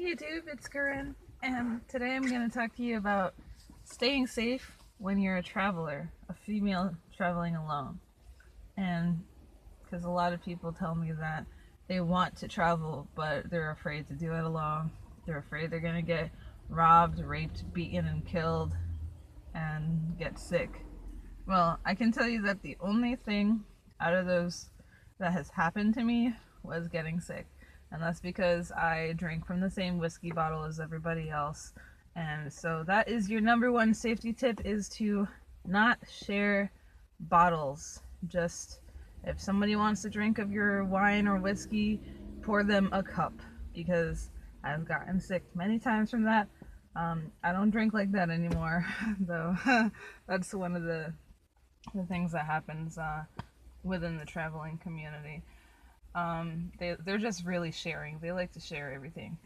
YouTube, it's Corinne, and today I'm going to talk to you about staying safe when you're a traveler, a female traveling alone. And because a lot of people tell me that they want to travel, but they're afraid to do it alone. They're afraid they're going to get robbed, raped, beaten, and killed, and get sick. Well, I can tell you that the only thing out of those that has happened to me was getting sick. And that's because I drink from the same whiskey bottle as everybody else. And so that is your number one safety tip, is to not share bottles. Just if somebody wants to drink of your wine or whiskey, pour them a cup, because I've gotten sick many times from that. I don't drink like that anymore, though. That's one of the things that happens within the traveling community. They're just really sharing. They like to share everything.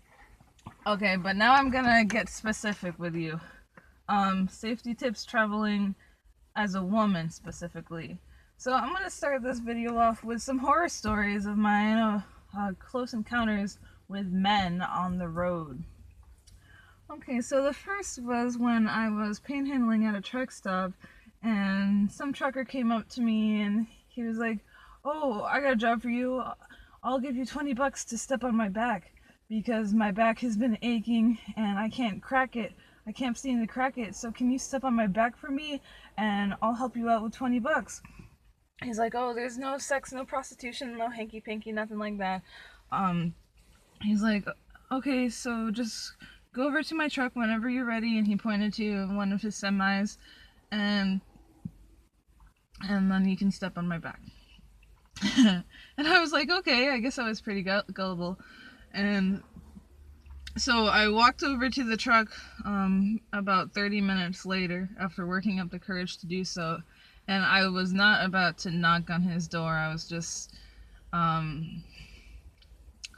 Okay, but now I'm gonna get specific with you. Safety tips traveling as a woman specifically. So I'm gonna start this video off with some horror stories of my close encounters with men on the road. Okay, so the first was when I was panhandling at a truck stop, and some trucker came up to me and he was like, "Oh, I got a job for you. I'll give you $20 to step on my back, because my back has been aching and I can't crack it. I can't seem to crack it. So can you step on my back for me and I'll help you out with $20. He's like, "Oh, there's no sex, no prostitution, no hanky panky, nothing like that." He's like, "Okay, so just go over to my truck whenever you're ready," and he pointed to one of his semis, and then you can step on my back. And I was like, okay, I guess I was pretty gullible. And so I walked over to the truck about 30 minutes later, after working up the courage to do so, and I was not about to knock on his door. I was just, because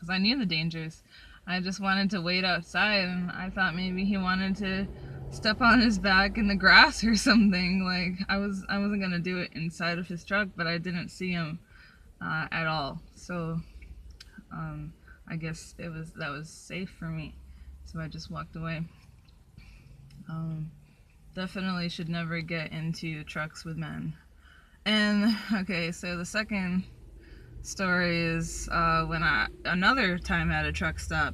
I knew the dangers. I just wanted to wait outside, and I thought maybe he wanted to step on his back in the grass or something. Like, I wasn't gonna do it inside of his truck, but I didn't see him at all. So I guess that was safe for me. So I just walked away. Definitely should never get into trucks with men. And okay, so the second story is when another time at a truck stop,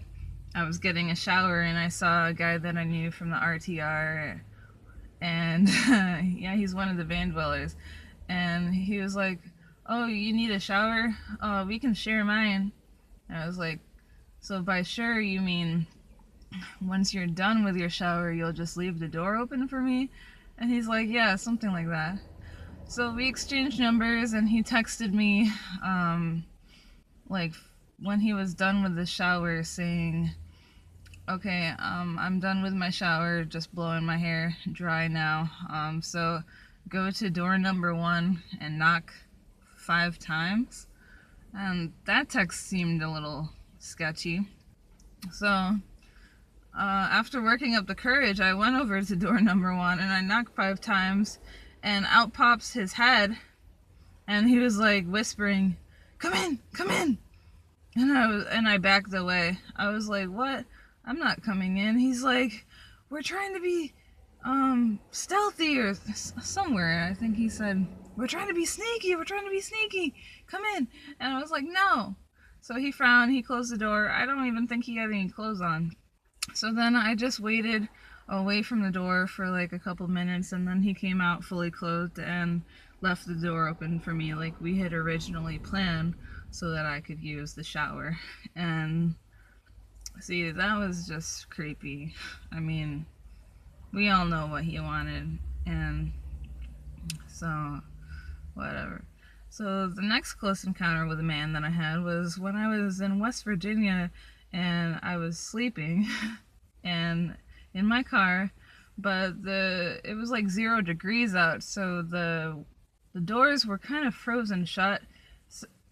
I was getting a shower and I saw a guy that I knew from the RTR, and yeah, he's one of the van dwellers, and he was like, "Oh, you need a shower? We can share mine." And I was like, "So by sure you mean once you're done with your shower, you'll just leave the door open for me?" And he's like, "Yeah, something like that." So we exchanged numbers, and he texted me like when he was done with the shower, saying, "Okay, I'm done with my shower, just blowing my hair dry now. So go to door number 1 and knock 5 times." And that text seemed a little sketchy. So after working up the courage, I went over to door number 1 and I knocked 5 times, and out pops his head, and he was like whispering, "Come in, come in." And I backed away. I was like, "What? I'm not coming in." He's like, "We're trying to be stealthy," or somewhere. I think he said, "We're trying to be sneaky, we're trying to be sneaky. Come in." And I was like, "No." So he frowned, he closed the door. I don't even think he had any clothes on. So then I just waited away from the door for like a couple minutes, and then he came out fully clothed and left the door open for me like we had originally planned, so that I could use the shower. And see, that was just creepy. I mean, we all know what he wanted, and so whatever. So the next close encounter with a man that I had was when I was in West Virginia, and I was sleeping and in my car, but it was like 0 degrees out, so the doors were kind of frozen shut,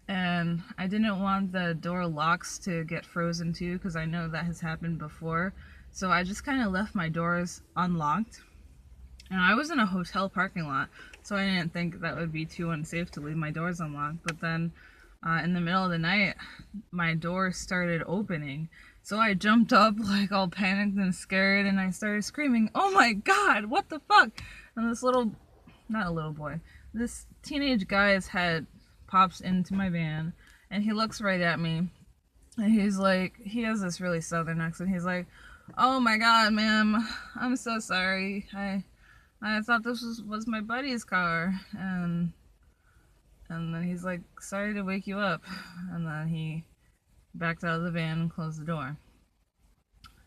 and I didn't want the door locks to get frozen too, because I know that has happened before. So I just kind of left my doors unlocked, and I was in a hotel parking lot, so I didn't think that would be too unsafe to leave my doors unlocked. But then in the middle of the night, my door started opening, So I jumped up like all panicked and scared, and I started screaming, "Oh my God, what the fuck?" And this not a little boy, this teenage guy's head pops into my van, and he looks right at me, and he's like, he has this really southern accent. He's like, "Oh my God, ma'am, I'm so sorry. I thought this was my buddy's car." And then he's like, "Sorry to wake you up." And then he backed out of the van and closed the door.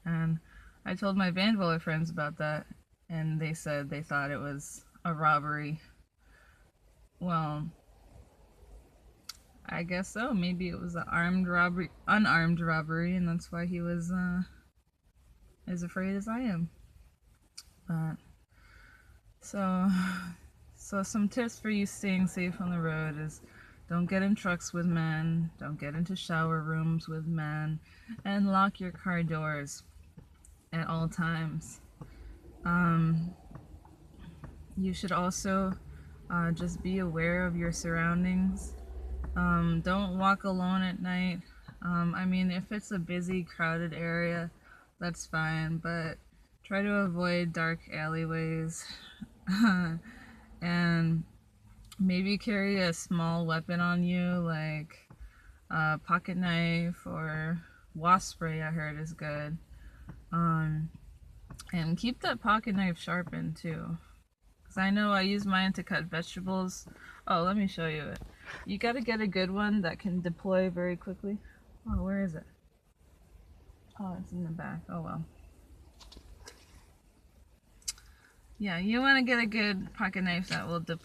And I told my van dweller friends about that, and they said they thought it was a robbery. Well, I guess so. Maybe it was an unarmed robbery, and that's why he was as afraid as I am. But so some tips for you staying safe on the road is: don't get in trucks with men, don't get into shower rooms with men, and lock your car doors at all times. You should also just be aware of your surroundings. Don't walk alone at night. I mean, if it's a busy, crowded area, that's fine, but try to avoid dark alleyways. And maybe carry a small weapon on you, like a pocket knife or wasp spray, I heard is good. And keep that pocket knife sharpened too. Because I know I use mine to cut vegetables. Oh, let me show you it. You gotta get a good one that can deploy very quickly. Oh, where is it? Oh, it's in the back. Oh well. Yeah, you want to get a good pocket knife that will deploy